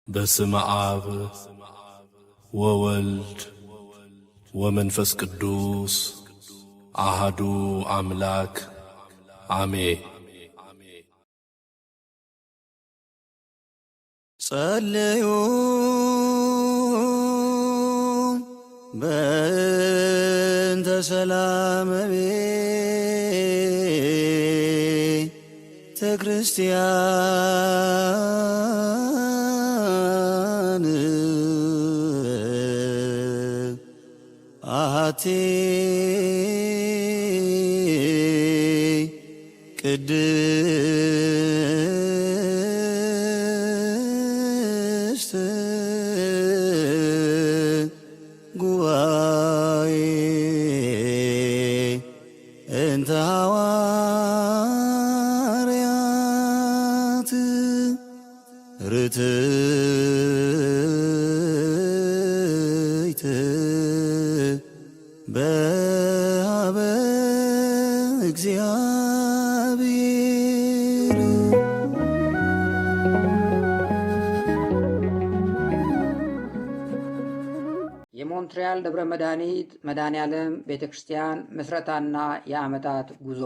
በስመ አብ ወወልድ ወመንፈስ ቅዱስ አሐዱ አምላክ አሜን። ጸልዩ በእንተ ሰላመ ቤተ ክርስቲያን አሐቲ ቅድስት ጉባኤ እንተ ሐዋርያት ርትዕት በኀበ እግዚአብሔር። የሞንትሪያል ደብረ መድኃኒት መድኃኔዓለም ቤተክርስቲያን ምስረታና የዓመታት ጉዞ።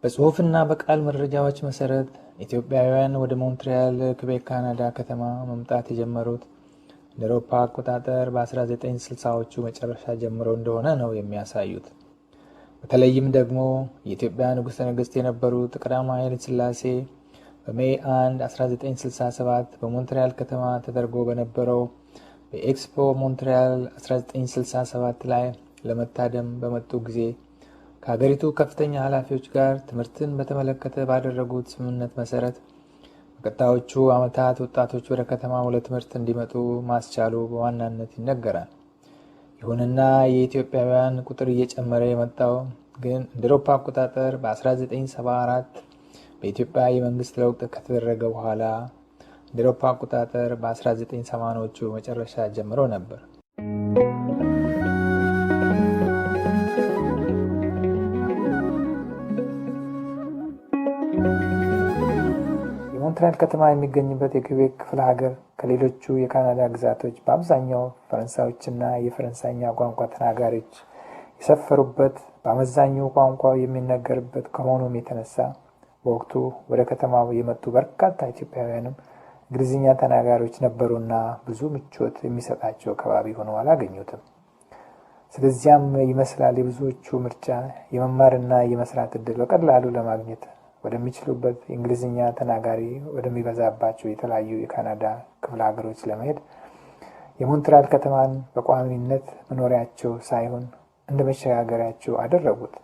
በጽሑፍና በቃል መረጃዎች መሰረት ኢትዮጵያውያን ወደ ሞንትሪያል ክቤክ ካናዳ ከተማ መምጣት የጀመሩት እንደ አውሮፓ አቆጣጠር በ1960ዎቹ መጨረሻ ጀምሮ እንደሆነ ነው የሚያሳዩት። በተለይም ደግሞ የኢትዮጵያ ንጉሠ ነገሥት የነበሩት ቀዳማዊ ኃይለ ሥላሴ በሜይ 1 1967 በሞንትሪያል ከተማ ተደርጎ በነበረው በኤክስፖ ሞንትሪያል 1967 ላይ ለመታደም በመጡ ጊዜ ከሀገሪቱ ከፍተኛ ኃላፊዎች ጋር ትምህርትን በተመለከተ ባደረጉት ስምምነት መሰረት በቀጣዮቹ ዓመታት ወጣቶች ወደ ከተማው ለትምህርት እንዲመጡ ማስቻሉ በዋናነት ይነገራል። ይሁንና የኢትዮጵያውያን ቁጥር እየጨመረ የመጣው ግን እንደ አውሮፓ አቆጣጠር በ1974 በኢትዮጵያ የመንግስት ለውጥ ከተደረገ በኋላ እንደ አውሮፓ አቆጣጠር በ1980ዎቹ መጨረሻ ጀምሮ ነበር። የሞንትሪያል ከተማ የሚገኝበት የክቤክ ክፍለ ሀገር ከሌሎቹ የካናዳ ግዛቶች በአብዛኛው ፈረንሳዮችና የፈረንሳይኛ ቋንቋ ተናጋሪዎች የሰፈሩበት በአመዛኙ ቋንቋው የሚነገርበት ከመሆኑም የተነሳ በወቅቱ ወደ ከተማው የመጡ በርካታ ኢትዮጵያውያንም እንግሊዝኛ ተናጋሪዎች ነበሩና ብዙ ምቾት የሚሰጣቸው ከባቢ ሆነው አላገኙትም። ስለዚያም ይመስላል የብዙዎቹ ምርጫ የመማርና የመስራት እድል በቀላሉ ለማግኘት ወደሚችሉበት እንግሊዝኛ ተናጋሪ ወደሚበዛባቸው የተለያዩ የካናዳ ክፍለ ሀገሮች ለመሄድ የሞንትሪያል ከተማን በቋሚነት መኖሪያቸው ሳይሆን እንደ መሸጋገሪያቸው አደረጉት።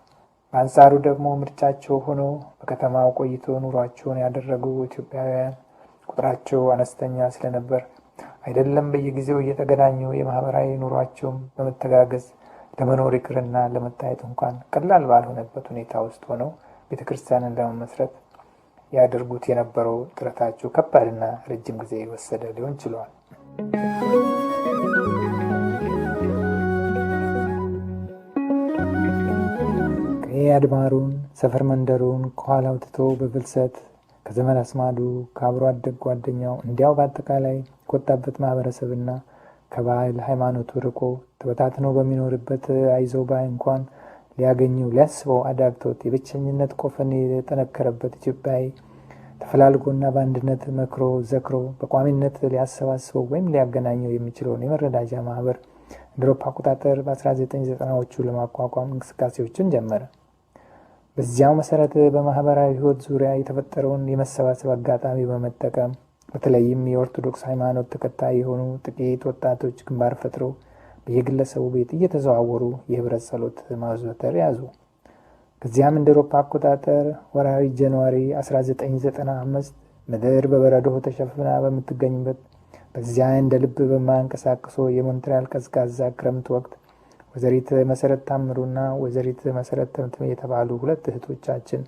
በአንጻሩ ደግሞ ምርጫቸው ሆኖ በከተማው ቆይቶ ኑሯቸውን ያደረጉ ኢትዮጵያውያን ቁጥራቸው አነስተኛ ስለነበር አይደለም በየጊዜው እየተገናኙ የማህበራዊ ኑሯቸውን በመተጋገዝ ለመኖር ይቅርና ለመታየት እንኳን ቀላል ባልሆነበት ሁኔታ ውስጥ ሆነው ቤተክርስቲያንን ለመመስረት ያደርጉት የነበረው ጥረታቸው ከባድና ረጅም ጊዜ የወሰደ ሊሆን ችሏል። ቀይ አድባሩን ሰፈር መንደሩን ከኋላው ትቶ በፍልሰት ከዘመድ አስማዱ ከአብሮ አደግ ጓደኛው እንዲያው በአጠቃላይ ከወጣበት ማህበረሰብና ከባህል ሃይማኖቱ ርቆ ተበታትኖ በሚኖርበት አይዞባይ እንኳን ሊያገኘው ሊያስበው አዳግቶት የብቸኝነት ቆፈን የጠነከረበት ኢትዮጵያዊ ተፈላልጎና በአንድነት መክሮ ዘክሮ በቋሚነት ሊያሰባስበው ወይም ሊያገናኘው የሚችለውን የመረዳጃ ማህበር እንደ አውሮፓ አቆጣጠር በ1990ዎቹ ለማቋቋም እንቅስቃሴዎችን ጀመረ። በዚያው መሰረት በማህበራዊ ህይወት ዙሪያ የተፈጠረውን የመሰባሰብ አጋጣሚ በመጠቀም በተለይም የኦርቶዶክስ ሃይማኖት ተከታይ የሆኑ ጥቂት ወጣቶች ግንባር ፈጥረው በየግለሰቡ ቤት እየተዘዋወሩ የህብረት ጸሎት ማዘውተር ያዙ። ከዚያም እንደ አውሮፓ አቆጣጠር ወርሃዊ ጃንዋሪ 1995 ምድር በበረዶ ተሸፍና በምትገኝበት በዚያ እንደ ልብ በማንቀሳቀሶ የሞንትሪያል ቀዝቃዛ ክረምት ወቅት ወይዘሪት መሰረት ታምሩና ወይዘሪት መሰረት ተምትሜ የተባሉ ሁለት እህቶቻችን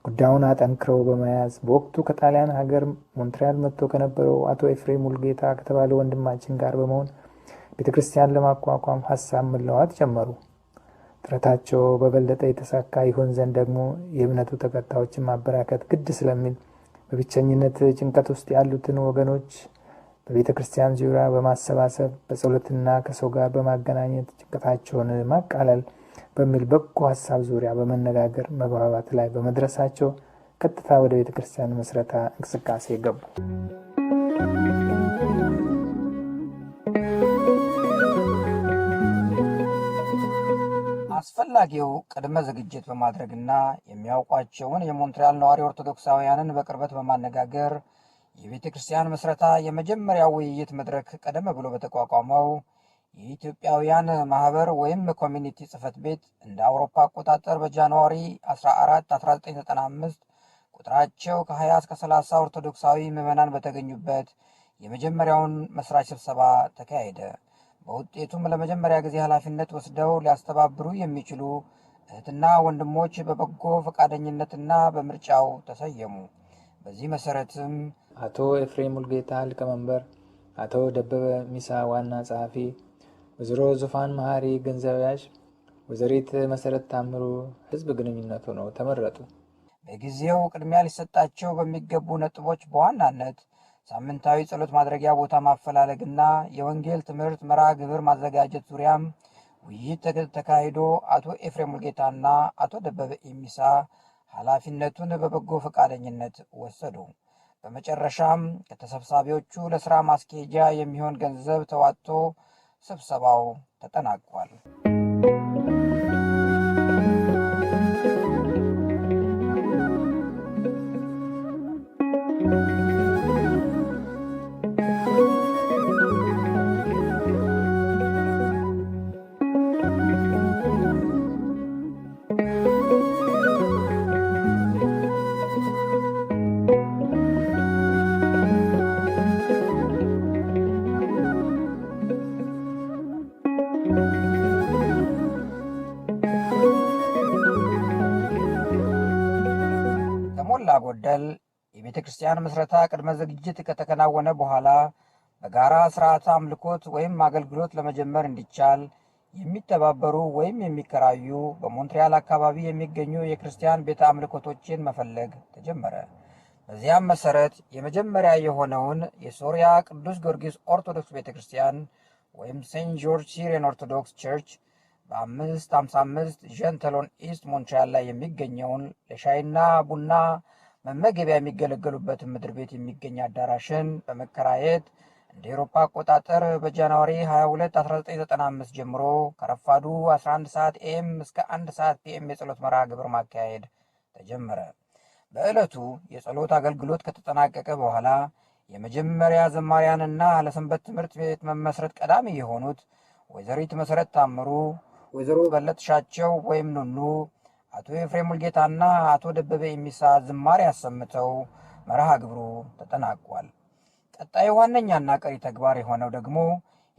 ጉዳዩን አጠንክረው በመያዝ በወቅቱ ከጣሊያን ሀገር ሞንትሪያል መጥቶ ከነበረው አቶ ኤፍሬም ሙልጌታ ከተባለ ወንድማችን ጋር በመሆን ቤተክርስቲያን ለማቋቋም ሐሳብ መለዋወጥ ጀመሩ። ጥረታቸው በበለጠ የተሳካ ይሆን ዘንድ ደግሞ የእምነቱ ተከታዮችን ማበራከት ግድ ስለሚል በብቸኝነት ጭንቀት ውስጥ ያሉትን ወገኖች በቤተ ክርስቲያን ዙሪያ በማሰባሰብ በጸሎትና ከሰው ጋር በማገናኘት ጭንቀታቸውን ማቃለል በሚል በጎ ሀሳብ ዙሪያ በመነጋገር መግባባት ላይ በመድረሳቸው ቀጥታ ወደ ቤተ ክርስቲያን መስረታ እንቅስቃሴ ገቡ። አስፈላጊው ቅድመ ዝግጅት በማድረግና የሚያውቋቸውን የሞንትሪያል ነዋሪ ኦርቶዶክሳውያንን በቅርበት በማነጋገር የቤተ ክርስቲያን መስረታ የመጀመሪያው ውይይት መድረክ ቀደም ብሎ በተቋቋመው የኢትዮጵያውያን ማህበር ወይም ኮሚኒቲ ጽህፈት ቤት እንደ አውሮፓ አቆጣጠር በጃንዋሪ 14 1995 ቁጥራቸው ከ20 እስከ 30 ኦርቶዶክሳዊ ምዕመናን በተገኙበት የመጀመሪያውን መስራች ስብሰባ ተካሄደ። በውጤቱም ለመጀመሪያ ጊዜ ኃላፊነት ወስደው ሊያስተባብሩ የሚችሉ እህትና ወንድሞች በበጎ ፈቃደኝነትና በምርጫው ተሰየሙ። በዚህ መሰረትም አቶ ኤፍሬም ሙልጌታ ሊቀመንበር፣ አቶ ደበበ ሚሳ ዋና ጸሐፊ፣ ወይዘሮ ዙፋን መሐሪ ገንዘብ ያዥ፣ ወይዘሪት መሰረት ታምሩ ህዝብ ግንኙነት ሆነው ተመረጡ። በጊዜው ቅድሚያ ሊሰጣቸው በሚገቡ ነጥቦች በዋናነት ሳምንታዊ ጸሎት ማድረጊያ ቦታ ማፈላለግና የወንጌል ትምህርት መርሃ ግብር ማዘጋጀት ዙሪያም ውይይት ተካሂዶ አቶ ኤፍሬም ሙልጌታና አቶ ደበበ ኢሚሳ ኃላፊነቱን በበጎ ፈቃደኝነት ወሰዱ። በመጨረሻም ከተሰብሳቢዎቹ ለስራ ማስኬጃ የሚሆን ገንዘብ ተዋጥቶ ስብሰባው ተጠናቋል። ጎደል የቤተ ክርስቲያን ምስረታ ቅድመ ዝግጅት ከተከናወነ በኋላ በጋራ ስርዓተ አምልኮት ወይም አገልግሎት ለመጀመር እንዲቻል የሚተባበሩ ወይም የሚከራዩ በሞንትሪያል አካባቢ የሚገኙ የክርስቲያን ቤተ አምልኮቶችን መፈለግ ተጀመረ። በዚያም መሰረት የመጀመሪያ የሆነውን የሶሪያ ቅዱስ ጊዮርጊስ ኦርቶዶክስ ቤተ ክርስቲያን ወይም ሴንት ጆርጅ ሲሪያን ኦርቶዶክስ ቸርች በ555 ጀንተሎን ኢስት ሞንትሪያል ላይ የሚገኘውን ለሻይና ቡና መመገቢያ የሚገለገሉበትን ምድር ቤት የሚገኝ አዳራሽን በመከራየት እንደ አውሮፓ አቆጣጠር በጃንዋሪ 22 1995 ጀምሮ ከረፋዱ 11 ሰዓት ኤም እስከ 1 ሰዓት ፒኤም የጸሎት መርሃ ግብር ማካሄድ ተጀመረ። በዕለቱ የጸሎት አገልግሎት ከተጠናቀቀ በኋላ የመጀመሪያ ዘማሪያንና ለሰንበት ትምህርት ቤት መመስረት ቀዳሚ የሆኑት ወይዘሪት መሰረት ታምሩ፣ ወይዘሮ በለጥሻቸው ወይም ኑኑ፣ አቶ ኤፍሬም ሙልጌታና አቶ ደበበ ኢሚሳ ዝማሬ አሰምተው መርሃ ግብሩ ተጠናቋል። ቀጣይ ዋነኛና ቀሪ ተግባር የሆነው ደግሞ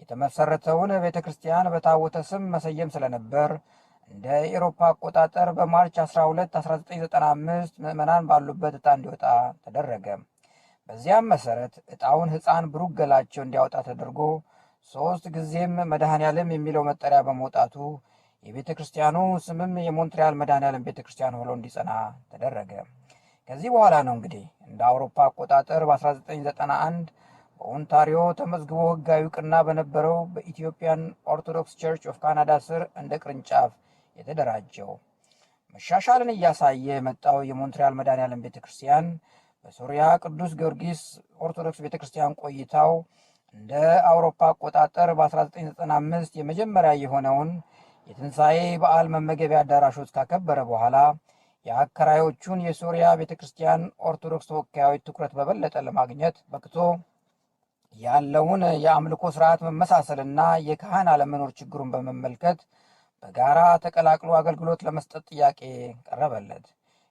የተመሰረተውን ቤተ ክርስቲያን በታቦተ ስም መሰየም ስለነበር እንደ አውሮፓ አቆጣጠር በማርች 12 1995 ምዕመናን ባሉበት ዕጣ እንዲወጣ ተደረገ። በዚያም መሰረት ዕጣውን ሕፃን ብሩክ ገላቸው እንዲያወጣ ተደርጎ 3 ጊዜም መድኃኔዓለም የሚለው መጠሪያ በመውጣቱ የቤተ ክርስቲያኑ ስምም የሞንትሪያል መድኃኔዓለም ቤተ ክርስቲያን ሆኖ እንዲጸና ተደረገ። ከዚህ በኋላ ነው እንግዲህ እንደ አውሮፓ አቆጣጠር በ1991 በኦንታሪዮ ተመዝግቦ ሕጋዊ ዕውቅና በነበረው በኢትዮጵያን ኦርቶዶክስ ቸርች ኦፍ ካናዳ ስር እንደ ቅርንጫፍ የተደራጀው። መሻሻልን እያሳየ የመጣው የሞንትሪያል መድኃኔዓለም ቤተ ክርስቲያን በሶሪያ ቅዱስ ጊዮርጊስ ኦርቶዶክስ ቤተ ክርስቲያን ቆይታው እንደ አውሮፓ አቆጣጠር በ1995 የመጀመሪያ የሆነውን የትንሣኤ በዓል መመገቢያ አዳራሾች ካከበረ በኋላ የአከራዮቹን የሶሪያ ቤተ ክርስቲያን ኦርቶዶክስ ተወካዮች ትኩረት በበለጠ ለማግኘት በቅቶ ያለውን የአምልኮ ስርዓት መመሳሰልና የካህን አለመኖር ችግሩን በመመልከት በጋራ ተቀላቅሎ አገልግሎት ለመስጠት ጥያቄ ቀረበለት።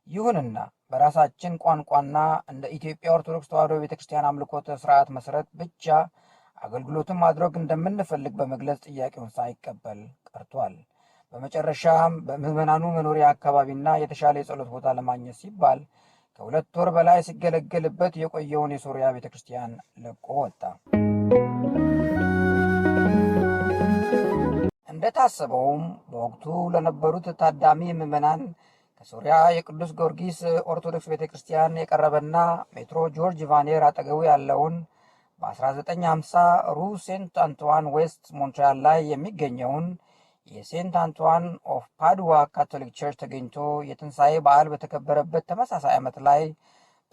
ይሁንና በራሳችን ቋንቋና እንደ ኢትዮጵያ ኦርቶዶክስ ተዋሕዶ ቤተ ክርስቲያን አምልኮተ ስርዓት መሰረት ብቻ አገልግሎትን ማድረግ እንደምንፈልግ በመግለጽ ጥያቄውን ሳይቀበል ቀርቷል። በመጨረሻም በምዕመናኑ መኖሪያ አካባቢና የተሻለ የጸሎት ቦታ ለማግኘት ሲባል ከ2 ወር በላይ ሲገለገልበት የቆየውን የሶሪያ ቤተ ክርስቲያን ለቆ ወጣ። እንደታሰበውም በወቅቱ ለነበሩት ታዳሚ ምዕመናን ከሶሪያ የቅዱስ ጊዮርጊስ ኦርቶዶክስ ቤተክርስቲያን የቀረበና ሜትሮ ጆርጅ ቫኔር አጠገቡ ያለውን በ1950 ሩ ሴንት አንቷን ዌስት ሞንትሪያል ላይ የሚገኘውን የሴንት አንቷን ኦፍ ፓድዋ ካቶሊክ ቸርች ተገኝቶ የትንሣኤ በዓል በተከበረበት ተመሳሳይ ዓመት ላይ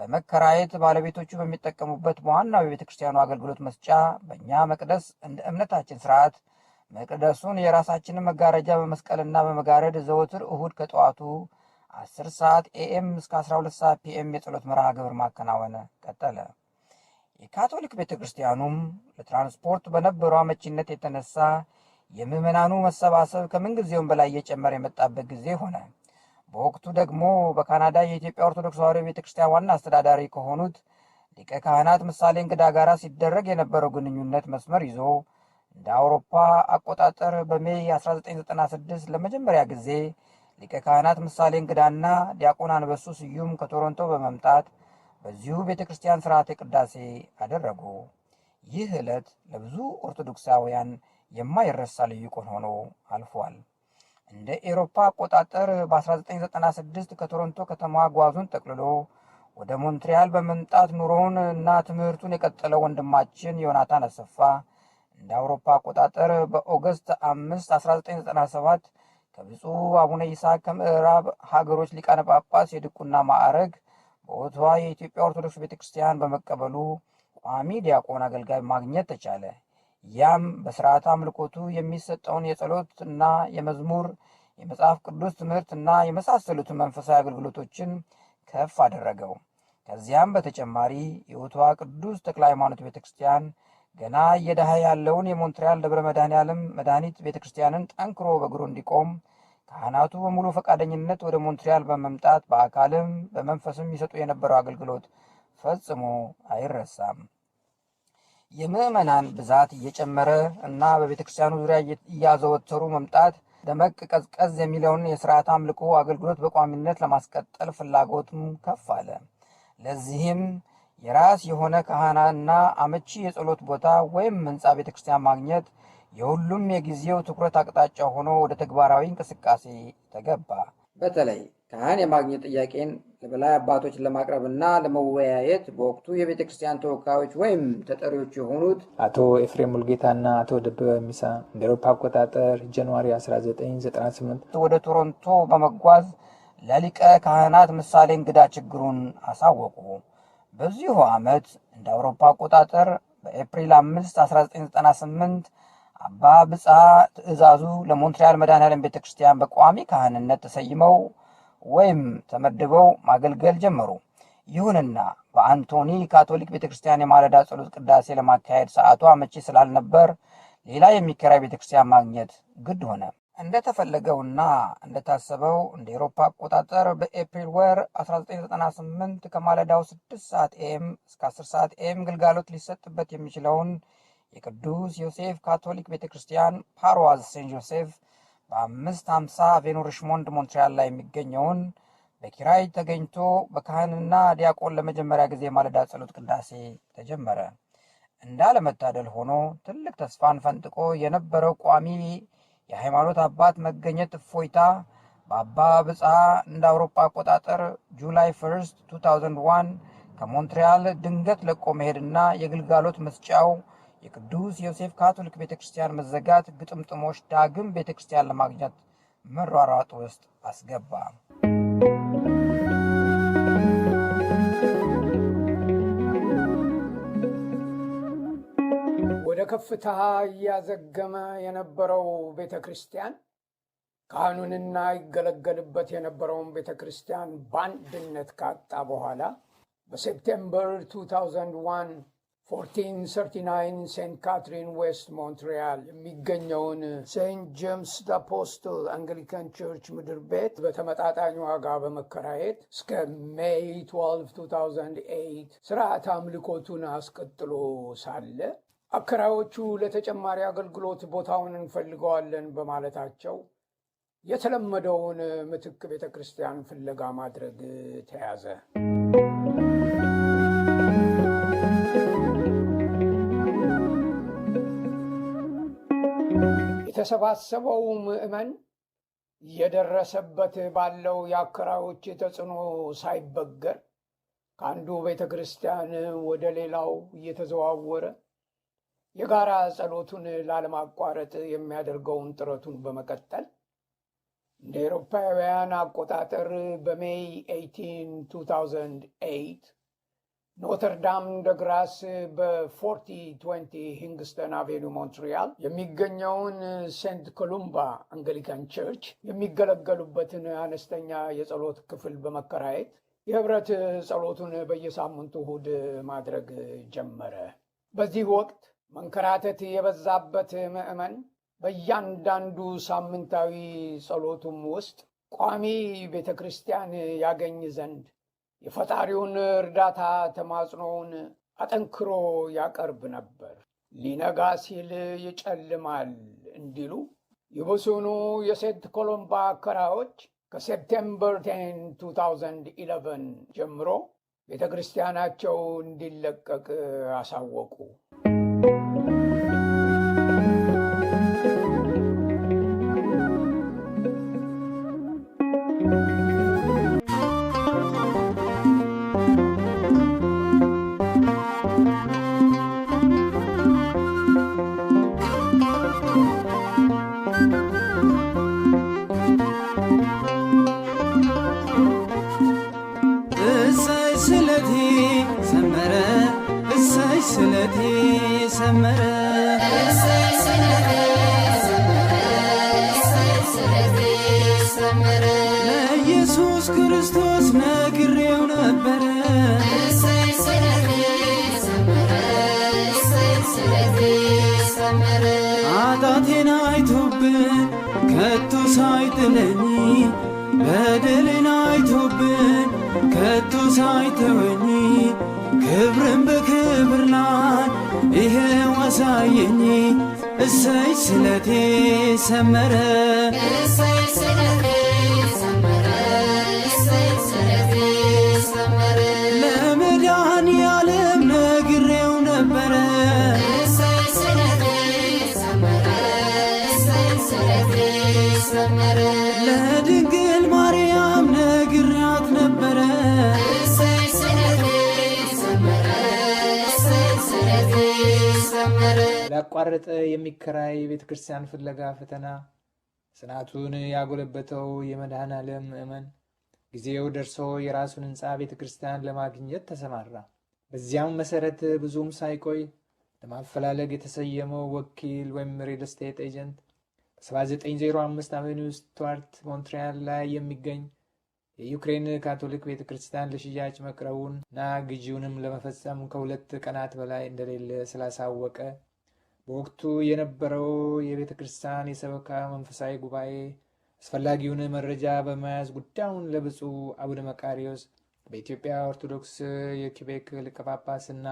በመከራየት ባለቤቶቹ በሚጠቀሙበት በዋናው የቤተ ክርስቲያኑ አገልግሎት መስጫ በእኛ መቅደስ እንደ እምነታችን ስርዓት መቅደሱን የራሳችንን መጋረጃ በመስቀልና በመጋረድ ዘወትር እሁድ ከጠዋቱ 10 ሰዓት ኤኤም እስከ 12 ሰዓት ፒኤም የጸሎት መርሃ ግብር ማከናወን ቀጠለ። የካቶሊክ ቤተ ክርስቲያኑም ለትራንስፖርት በነበረው አመቺነት የተነሳ የምዕመናኑ መሰባሰብ ከምንጊዜውም በላይ እየጨመረ የመጣበት ጊዜ ሆነ። በወቅቱ ደግሞ በካናዳ የኢትዮጵያ ኦርቶዶክስ ተዋሕዶ ቤተክርስቲያን ዋና አስተዳዳሪ ከሆኑት ሊቀ ካህናት ምሳሌ እንግዳ ጋር ሲደረግ የነበረው ግንኙነት መስመር ይዞ እንደ አውሮፓ አቆጣጠር በሜይ 1996 ለመጀመሪያ ጊዜ ሊቀ ካህናት ምሳሌ እንግዳና ዲያቆን አንበሱ ስዩም ከቶሮንቶ በመምጣት በዚሁ ቤተክርስቲያን ስርዓተ ቅዳሴ አደረጉ። ይህ ዕለት ለብዙ ኦርቶዶክሳውያን የማይረሳ ልዩ ቀን ሆኖ አልፏል። እንደ ኤሮፓ አቆጣጠር በ1996 ከቶሮንቶ ከተማ ጓዙን ጠቅልሎ ወደ ሞንትሪያል በመምጣት ኑሮውን እና ትምህርቱን የቀጠለው ወንድማችን ዮናታን አሰፋ እንደ አውሮፓ አቆጣጠር በኦገስት 5 1997 ከብፁዕ አቡነ ይስሐቅ ከምዕራብ ሀገሮች ሊቃነ ጳጳስ የድቁና ማዕረግ በኦቶዋ የኢትዮጵያ ኦርቶዶክስ ቤተክርስቲያን በመቀበሉ ቋሚ ዲያቆን አገልጋይ ማግኘት ተቻለ። ያም በስርዓተ አምልኮቱ የሚሰጠውን የጸሎት እና የመዝሙር የመጽሐፍ ቅዱስ ትምህርት እና የመሳሰሉትን መንፈሳዊ አገልግሎቶችን ከፍ አደረገው። ከዚያም በተጨማሪ የኦቶዋ ቅዱስ ተክለ ሃይማኖት ቤተክርስቲያን ገና እየዳኸ ያለውን የሞንትሪያል ደብረ መድኃኔዓለም መድኃኒት ቤተክርስቲያንን ጠንክሮ በእግሩ እንዲቆም ካህናቱ በሙሉ ፈቃደኝነት ወደ ሞንትሪያል በመምጣት በአካልም በመንፈስም ይሰጡ የነበረው አገልግሎት ፈጽሞ አይረሳም። የምዕመናን ብዛት እየጨመረ እና በቤተክርስቲያኑ ዙሪያ እያዘወተሩ መምጣት ደመቅ ቀዝቀዝ የሚለውን የስርዓት አምልኮ አገልግሎት በቋሚነት ለማስቀጠል ፍላጎቱም ከፍ አለ። ለዚህም የራስ የሆነ ካህናና አመቺ የጸሎት ቦታ ወይም ህንፃ ቤተክርስቲያን ማግኘት የሁሉም የጊዜው ትኩረት አቅጣጫ ሆኖ ወደ ተግባራዊ እንቅስቃሴ ተገባ። በተለይ ካህን የማግኘት ጥያቄን ለበላይ አባቶች ለማቅረብና ለመወያየት በወቅቱ የቤተ ክርስቲያን ተወካዮች ወይም ተጠሪዎች የሆኑት አቶ ኤፍሬም ሙልጌታና አቶ ደበበ ሚሳ እንደ አውሮፓ አቆጣጠር ጃንዋሪ 1998 ወደ ቶሮንቶ በመጓዝ ለሊቀ ካህናት ምሳሌ እንግዳ ችግሩን አሳወቁ። በዚሁ ዓመት እንደ አውሮፓ አቆጣጠር በኤፕሪል 5 1998 አባ ብጻ ትእዛዙ ለሞንትሪያል መድኃኔዓለም ቤተክርስቲያን በቋሚ ካህንነት ተሰይመው ወይም ተመድበው ማገልገል ጀመሩ። ይሁንና በአንቶኒ ካቶሊክ ቤተክርስቲያን የማለዳ ጸሎት ቅዳሴ ለማካሄድ ሰዓቱ አመቺ ስላልነበር ሌላ የሚከራይ ቤተክርስቲያን ማግኘት ግድ ሆነ። እንደተፈለገውና እንደታሰበው እንደ አውሮፓ አቆጣጠር በኤፕሪል ወር 1998 ከማለዳው 6 ሰዓት ኤም እስከ 10 ሰዓት ኤም ግልጋሎት ሊሰጥበት የሚችለውን የቅዱስ ዮሴፍ ካቶሊክ ቤተክርስቲያን ፓሮዋዝ ሴንት ጆሴፍ በ550 አቬኑ ሪሽሞንድ ሞንትሪያል ላይ የሚገኘውን በኪራይ ተገኝቶ በካህንና ዲያቆን ለመጀመሪያ ጊዜ ማለዳ ጸሎት ቅዳሴ ተጀመረ። እንዳለመታደል ሆኖ ትልቅ ተስፋን ፈንጥቆ የነበረው ቋሚ የሃይማኖት አባት መገኘት እፎይታ በአባ ብጻ እንደ አውሮፓ አቆጣጠር ጁላይ 1 2001 ከሞንትሪያል ድንገት ለቆ መሄድና የግልጋሎት መስጫው የቅዱስ ዮሴፍ ካቶሊክ ቤተክርስቲያን መዘጋት ግጥምጥሞች ዳግም ቤተክርስቲያን ለማግኘት መሯሯጥ ውስጥ አስገባ። ወደ ከፍታ እያዘገመ የነበረው ቤተክርስቲያን ካህኑንና ይገለገልበት የነበረውን ቤተክርስቲያን በአንድነት ካጣ በኋላ በሴፕቴምበር 2001 1439 ሴንት ካትሪን ዌስት ሞንትሪያል የሚገኘውን ሴንት ጄምስ አፖስትል አንግሊካን ቸርች ምድር ቤት በተመጣጣኝ ዋጋ በመከራየት እስከ ሜይ 12 2008 ስርዓት አምልኮቱን አስቀጥሎ ሳለ አከራዮቹ ለተጨማሪ አገልግሎት ቦታውን እንፈልገዋለን በማለታቸው የተለመደውን ምትክ ቤተክርስቲያን ፍለጋ ማድረግ ተያዘ። የተሰባሰበው ምዕመን እየደረሰበት ባለው የአከራዮች ተጽዕኖ ሳይበገር ከአንዱ ቤተ ክርስቲያን ወደ ሌላው እየተዘዋወረ የጋራ ጸሎቱን ላለማቋረጥ የሚያደርገውን ጥረቱን በመቀጠል እንደ አውሮፓውያን አቆጣጠር በሜይ 18 2008 ኖተርዳም ደግራስ በ4020 ሂንግስተን አቬኑ ሞንትሪያል የሚገኘውን ሴንት ኮሉምባ አንግሊካን ቸርች የሚገለገሉበትን አነስተኛ የጸሎት ክፍል በመከራየት የህብረት ጸሎቱን በየሳምንቱ እሁድ ማድረግ ጀመረ። በዚህ ወቅት መንከራተት የበዛበት ምዕመን በእያንዳንዱ ሳምንታዊ ጸሎቱም ውስጥ ቋሚ ቤተ ክርስቲያን ያገኝ ዘንድ የፈጣሪውን እርዳታ ተማጽኖውን አጠንክሮ ያቀርብ ነበር። ሊነጋ ሲል ይጨልማል እንዲሉ የብፁዕ የሴንት ኮሎምባ አከራዮች ከሴፕቴምበር 10 2011 ጀምሮ ቤተ ክርስቲያናቸው እንዲለቀቅ አሳወቁ። ስለቴ ሰመረ ለኢየሱስ ክርስቶስ ነግሬው ነበረ ኃጢአቴን አይቶብን ከቶ ሳይጥለኝ በደሌን አይቶብን ከቶ ሳይተወኝ ክብርን በክብር ላይ ይሄው አሳየኝ። እሰይ ስለቴ ሰመረ ለመድኃኔዓለም ነግሬው ነበረ ለድንግል ማርያም ነግሬያት ነበረ ያላቋረጠ የሚከራይ ቤተ ክርስቲያን ፍለጋ ፈተና ጽናቱን ያጎለበተው የመድኃኔዓለም ምእመን ጊዜው ደርሶ የራሱን ሕንፃ ቤተ ክርስቲያን ለማግኘት ተሰማራ። በዚያም መሰረት ብዙም ሳይቆይ ለማፈላለግ የተሰየመው ወኪል ወይም ሪል ስቴት ኤጀንት በ7905 አቬኒው ስቱዋርት ሞንትሪያል ላይ የሚገኝ የዩክሬን ካቶሊክ ቤተ ክርስቲያን ለሽያጭ መቅረቡን እና ግዢውንም ለመፈጸም ከ2 ቀናት በላይ እንደሌለ ስላሳወቀ በወቅቱ የነበረው የቤተ ክርስቲያን የሰበካ መንፈሳዊ ጉባኤ አስፈላጊውን መረጃ በመያዝ ጉዳዩን ለብፁዕ አቡነ መቃርዮስ በኢትዮጵያ ኦርቶዶክስ የኪቤክ ሊቀ ጳጳስና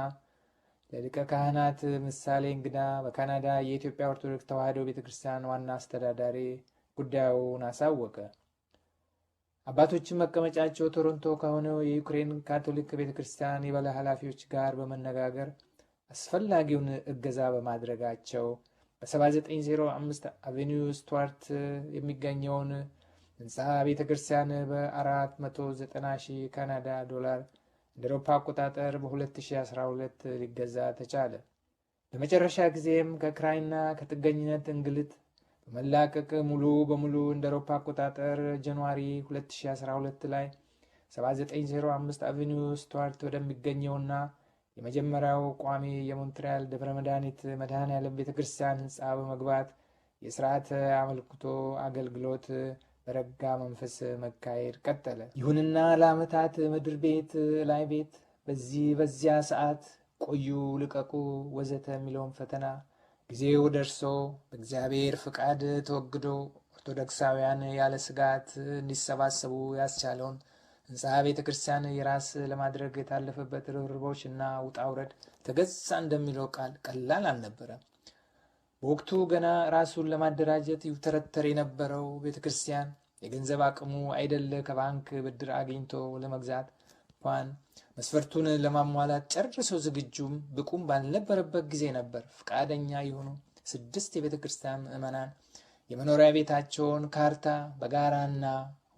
ለሊቀ ካህናት ምሳሌ እንግዳ በካናዳ የኢትዮጵያ ኦርቶዶክስ ተዋሕዶ ቤተ ክርስቲያን ዋና አስተዳዳሪ ጉዳዩን አሳወቀ። አባቶችን መቀመጫቸው ቶሮንቶ ከሆነው የዩክሬን ካቶሊክ ቤተ ክርስቲያን የበላይ ኃላፊዎች ጋር በመነጋገር አስፈላጊውን እገዛ በማድረጋቸው በ7905 አቬኒው ስቱዋርት የሚገኘውን ሕንፃ ቤተ ክርስቲያን በ490,000 ካናዳ ዶላር እንደ አውሮፓ አቆጣጠር በ2012 ሊገዛ ተቻለ። ለመጨረሻ ጊዜም ከክራይና ከጥገኝነት እንግልት በመላቀቅ ሙሉ በሙሉ እንደ አውሮፓ አቆጣጠር ጃንዋሪ 2012 ላይ 7905 አቬኒው ስቱዋርት ወደሚገኘውና የመጀመሪያው ቋሚ የሞንትሪያል ደብረ መድኃኒት መድኃኔዓለም ቤተ ክርስቲያን ሕንፃ በመግባት የሥርዓተ አምልኮ አገልግሎት በረጋ መንፈስ መካሄድ ቀጠለ። ይሁንና ለዓመታት ምድር ቤት ላይ ቤት በዚያ ሰዓት ቆዩ፣ ልቀቁ፣ ወዘተ የሚለውን ፈተና ጊዜው ደርሶ በእግዚአብሔር ፍቃድ ተወግዶ ኦርቶዶክሳውያን ያለ ስጋት እንዲሰባሰቡ ያስቻለውን ሕንፃ ቤተ ክርስቲያን የራስ ለማድረግ የታለፈበት ርብርቦች እና ውጣ ውረድ ተገዛ እንደሚለው ቃል ቀላል አልነበረም። በወቅቱ ገና ራሱን ለማደራጀት ይውተረተር የነበረው ቤተ ክርስቲያን የገንዘብ አቅሙ አይደለ ከባንክ ብድር አግኝቶ ለመግዛት እንኳን መስፈርቱን ለማሟላት ጨርሶ ዝግጁም ብቁም ባልነበረበት ጊዜ ነበር ፈቃደኛ የሆኑ 6 የቤተ ክርስቲያን ምዕመናን የመኖሪያ ቤታቸውን ካርታ በጋራና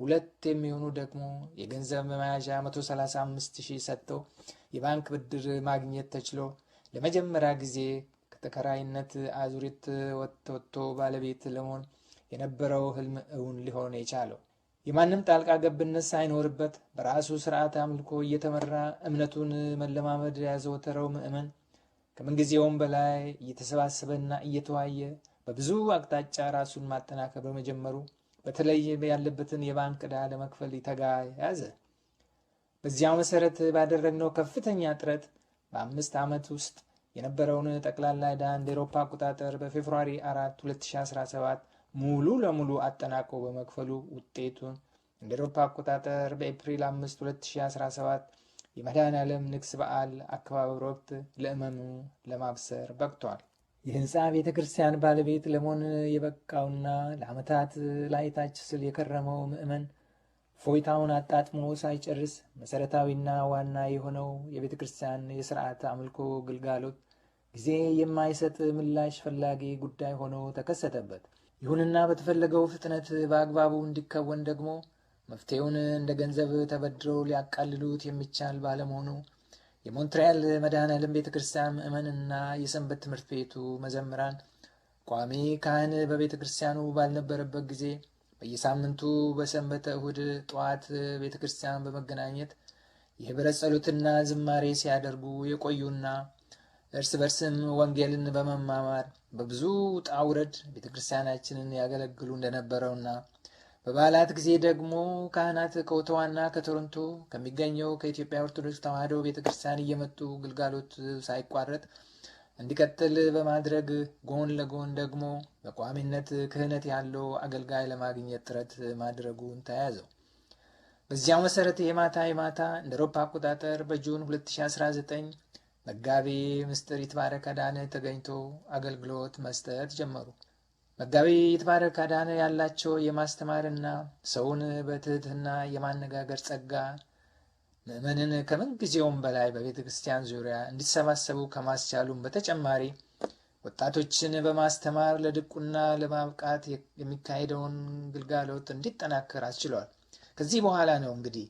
2 የሚሆኑ ደግሞ የገንዘብ መያዣ 135,000 ሰጥተው የባንክ ብድር ማግኘት ተችሎ ለመጀመሪያ ጊዜ ከተከራይነት አዙሪት ወጥቶ ባለቤት ለመሆን የነበረው ህልም እውን ሊሆን የቻለው የማንም ጣልቃ ገብነት ሳይኖርበት በራሱ ስርዓት አምልኮ እየተመራ እምነቱን መለማመድ ያዘወተረው ምእመን ከምንጊዜውም በላይ እየተሰባሰበና እየተዋየ በብዙ አቅጣጫ ራሱን ማጠናከር በመጀመሩ በተለይ ያለበትን የባንክ ዕዳ ለመክፈል ይተጋ ያዘ። በዚያው መሰረት ባደረግነው ከፍተኛ ጥረት በ5 ዓመት ውስጥ የነበረውን ጠቅላላ ዕዳ እንደ አውሮፓ አቆጣጠር በፌብሩዋሪ 4 2017 ሙሉ ለሙሉ አጠናቆ በመክፈሉ ውጤቱን እንደ አውሮፓ አቆጣጠር በኤፕሪል 5 2017 የመድኃኔዓለም ንግስ በዓል አከባበር ወቅት ለእመኑ ለማብሰር በቅቷል። የህንፃ ቤተ ክርስቲያን ባለቤት ለመሆን የበቃውና ለዓመታት ላይታች ስል የከረመው ምእመን ፎይታውን አጣጥሞ ሳይጨርስ መሰረታዊና ዋና የሆነው የቤተ ክርስቲያን የስርዓት አምልኮ ግልጋሎት ጊዜ የማይሰጥ ምላሽ ፈላጊ ጉዳይ ሆኖ ተከሰተበት። ይሁንና በተፈለገው ፍጥነት በአግባቡ እንዲከወን ደግሞ መፍትሄውን እንደ ገንዘብ ተበድረው ሊያቃልሉት የሚቻል ባለመሆኑ የሞንትሪያል መድኃኔዓለም ቤተ ክርስቲያን ምእመንና የሰንበት ትምህርት ቤቱ መዘምራን ቋሚ ካህን በቤተ ክርስቲያኑ ባልነበረበት ጊዜ በየሳምንቱ በሰንበተ እሁድ ጠዋት ቤተ ክርስቲያን በመገናኘት የህብረት ጸሎትና ዝማሬ ሲያደርጉ የቆዩና እርስ በርስም ወንጌልን በመማማር በብዙ ውጣ ውረድ ቤተ ክርስቲያናችንን ያገለግሉ እንደነበረውና በበዓላት ጊዜ ደግሞ ካህናት ከኦቶዋና ከቶሮንቶ ከሚገኘው ከኢትዮጵያ ኦርቶዶክስ ተዋሕዶ ቤተ ክርስቲያን እየመጡ ግልጋሎት ሳይቋረጥ እንዲቀጥል በማድረግ ጎን ለጎን ደግሞ በቋሚነት ክህነት ያለው አገልጋይ ለማግኘት ጥረት ማድረጉን ተያዘው። በዚያው መሰረት የማታ እንደ አውሮፓ አቆጣጠር በጁን 2019 መጋቢ ምስጢር ይትባረክ አዳነ ተገኝቶ አገልግሎት መስጠት ጀመሩ። መጋቢ ይትባረክ አዳነ ያላቸው የማስተማርና ሰውን በትህትና የማነጋገር ጸጋ ምእመንን ከምንጊዜውም በላይ በቤተ ክርስቲያን ዙሪያ እንዲሰባሰቡ ከማስቻሉም በተጨማሪ ወጣቶችን በማስተማር ለድቁና ለማብቃት የሚካሄደውን ግልጋሎት እንዲጠናከር አስችሏል። ከዚህ በኋላ ነው እንግዲህ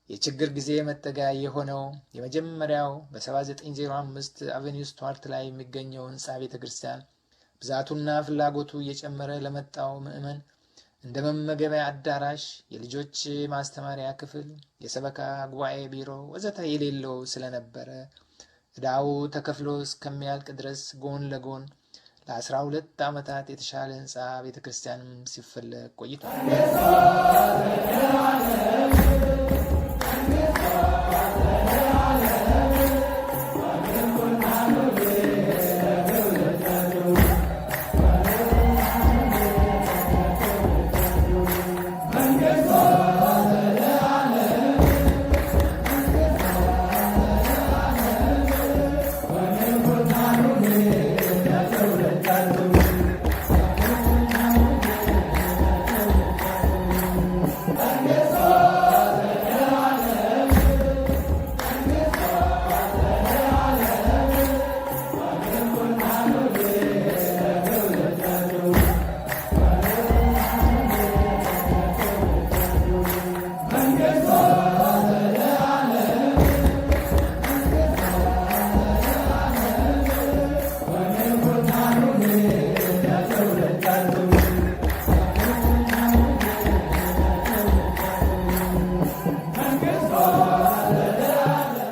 የችግር ጊዜ መጠጊያ የሆነው የመጀመሪያው በ7905 አቬኒው ስቱዋርት ላይ የሚገኘው ህንፃ ቤተ ክርስቲያን ብዛቱና ፍላጎቱ እየጨመረ ለመጣው ምእመን እንደ መመገቢያ አዳራሽ፣ የልጆች ማስተማሪያ ክፍል፣ የሰበካ ጉባኤ ቢሮ ወዘተ የሌለው ስለነበረ ዕዳው ተከፍሎ እስከሚያልቅ ድረስ ጎን ለጎን ለ12 ዓመታት የተሻለ ህንፃ ቤተ ክርስቲያን ሲፈለግ ቆይቷል።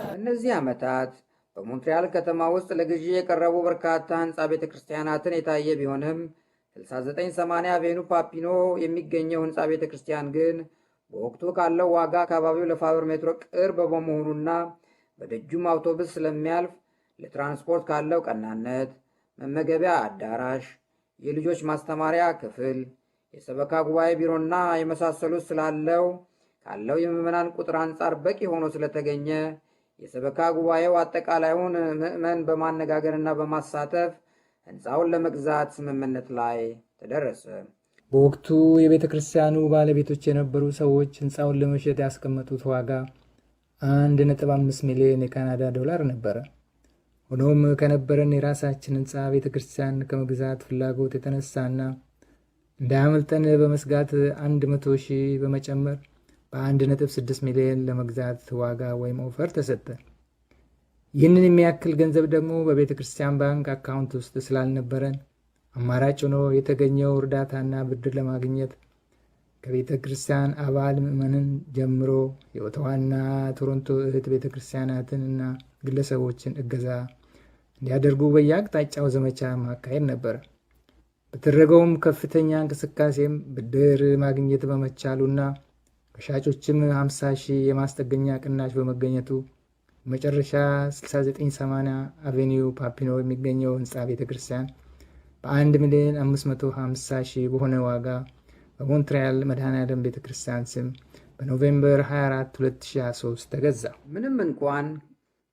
በእነዚህ ዓመታት በሞንትሪያል ከተማ ውስጥ ለግዢ የቀረቡ በርካታ ህንፃ ቤተ ክርስቲያናትን የታየ ቢሆንም 6980 አቬኑ ፓፒኖ የሚገኘው ህንፃ ቤተ ክርስቲያን ግን በወቅቱ ካለው ዋጋ አካባቢው ለፋብር ሜትሮ ቅርብ በመሆኑና በደጁም አውቶቡስ ስለሚያልፍ ለትራንስፖርት ካለው ቀናነት መመገቢያ አዳራሽ፣ የልጆች ማስተማሪያ ክፍል፣ የሰበካ ጉባኤ ቢሮና የመሳሰሉት ስላለው ካለው የምዕመናን ቁጥር አንጻር በቂ ሆኖ ስለተገኘ የሰበካ ጉባኤው አጠቃላዩን ምዕመን በማነጋገርና በማሳተፍ ህንፃውን ለመግዛት ስምምነት ላይ ተደረሰ። በወቅቱ የቤተ ክርስቲያኑ ባለቤቶች የነበሩ ሰዎች ህንፃውን ለመሸጥ ያስቀመጡት ዋጋ 1.5 ሚሊዮን የካናዳ ዶላር ነበረ። ሆኖም ከነበረን የራሳችን ህንፃ ቤተ ክርስቲያን ከመግዛት ፍላጎት የተነሳና እንዳያመልጠን በመስጋት 100,000 በመጨመር በ1.6 ሚሊዮን ለመግዛት ዋጋ ወይም ኦፈር ተሰጠ። ይህንን የሚያክል ገንዘብ ደግሞ በቤተ ክርስቲያን ባንክ አካውንት ውስጥ ስላልነበረን አማራጭ ሆኖ የተገኘው እርዳታና ብድር ለማግኘት ከቤተ ክርስቲያን አባል ምዕመንን ጀምሮ የኦታዋና ቶሮንቶ እህት ቤተ ክርስቲያናትን እና ግለሰቦችን እገዛ እንዲያደርጉ በየአቅጣጫው ዘመቻ ማካሄድ ነበር። በተደረገውም ከፍተኛ እንቅስቃሴም ብድር ማግኘት በመቻሉና ከሻጮችም 50,000 የማስጠገኛ ቅናሽ በመገኘቱ መጨረሻ 6980 አቬኒው ፓፒኖ የሚገኘው ህንፃ ቤተ ክርስቲያን በ1,550,000 በሆነ ዋጋ በሞንትሪያል መድኃኔዓለም ቤተ ክርስቲያን ስም በኖቬምበር 24 2023 ተገዛ። ምንም እንኳን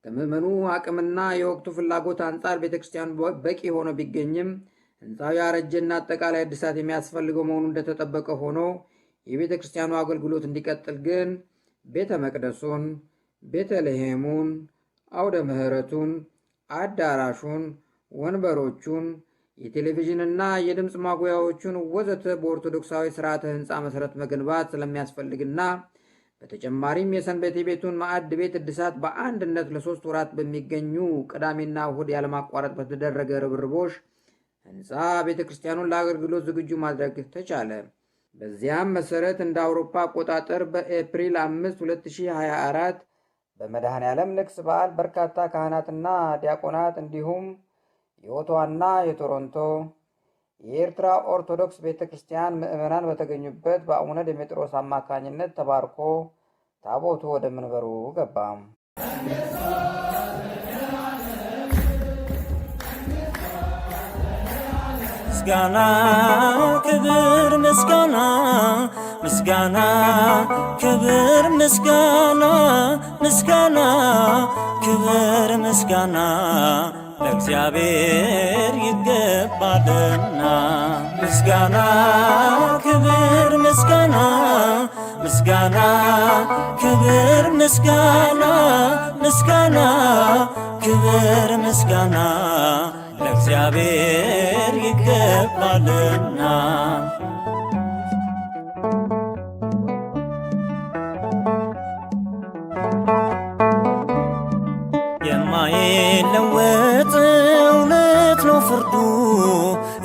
ከምዕመኑ አቅምና የወቅቱ ፍላጎት አንጻር ቤተ ክርስቲያኑ በቂ ሆኖ ቢገኝም ህንፃው ያረጀና አጠቃላይ እድሳት የሚያስፈልገው መሆኑ እንደተጠበቀ ሆኖ የቤተ ክርስቲያኑ አገልግሎት እንዲቀጥል ግን ቤተ መቅደሱን፣ ቤተልሔሙን፣ አውደ ምሕረቱን፣ አዳራሹን፣ ወንበሮቹን፣ የቴሌቪዥንና የድምፅ ማጉያዎቹን ወዘተ በኦርቶዶክሳዊ ስርዓተ ህንፃ መሰረት መገንባት ስለሚያስፈልግና በተጨማሪም የሰንበቴ ቤቱን ማዕድ ቤት እድሳት በአንድነት ለ3 ወራት በሚገኙ ቅዳሜና እሁድ ያለማቋረጥ በተደረገ ርብርቦሽ ህንፃ ቤተ ክርስቲያኑን ለአገልግሎት ዝግጁ ማድረግ ተቻለ። በዚያም መሰረት እንደ አውሮፓ አቆጣጠር በኤፕሪል 5 2024 በመድኃኔዓለም ንግስ በዓል በርካታ ካህናትና ዲያቆናት እንዲሁም የኦታዋና የቶሮንቶ የኤርትራ ኦርቶዶክስ ቤተ ክርስቲያን ምዕመናን በተገኙበት በአቡነ ዲሜጥሮስ አማካኝነት ተባርኮ ታቦቱ ወደ መንበሩ ገባ። ምስጋና ክብር ምስጋና ምስጋና ክብር ምስጋና ምስጋና ክብር ምስጋና ለእግዚአብሔር ይገባልና ምስጋና ክብር ምስጋና ምስጋና ክብር ምስጋና ምስጋና ክብር ምስጋና ለእግዚአብሔር ይገባልና የማይለወጥ እውነት ነው ፍርዱ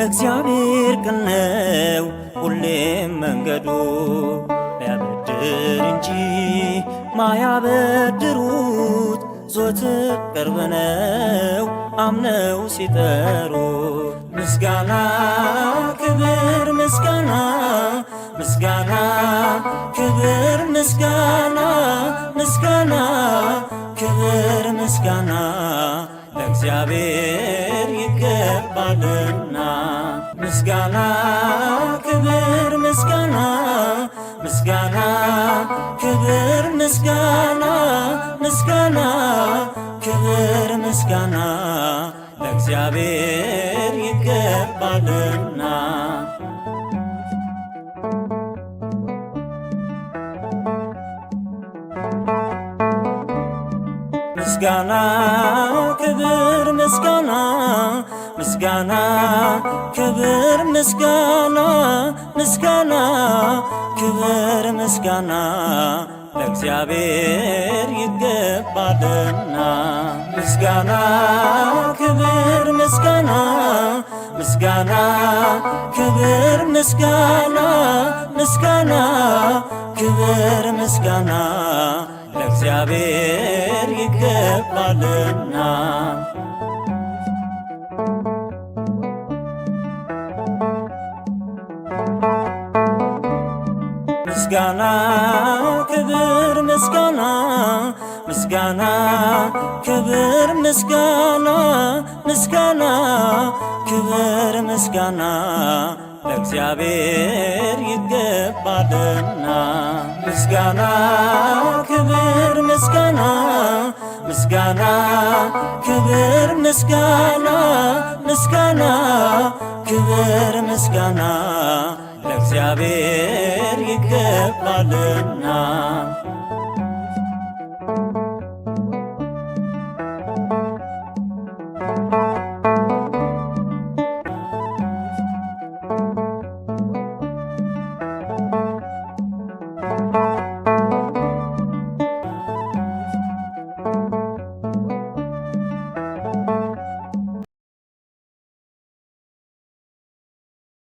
እግዚአብሔር ቅን ነው ሁሌም መንገዱ ሊያበድር እንጂ ማያበድሩት ዘወትር ቅርብ ነው አምነው ሲጠሩት ምስጋና ክብር ምስጋና ምስጋና ክብር ምስጋና ምስጋና ክብር ምስጋና ለእግዚአብሔር ይገባልና ምስጋና ክብር ምስጋና ምስጋና ክብር ምስጋና ምስጋና ክብር ምስጋና ለእግዚአብሔር ይገባልና ምስጋና ክብር ምስጋና ምስጋና ክብር ምስጋና ምስጋና ክብር ምስጋና ለእግዚአብሔር ይገባልና ምስጋና ክብር ምስጋና ምስጋና ክብር ምስጋና ምስጋና ክብር ምስጋና ለእግዚአብሔር ይገባልና ምስጋና ክብር ምስጋና ምስጋና ክብር ምስጋና ምስጋና ክብር ምስጋና ለእግዚአብሔር ይገባልና ምስጋና ክብር ምስጋና ምስጋና ክብር ምስጋና ምስጋና ክብር ምስጋና ለእግዚአብሔር ይገባልና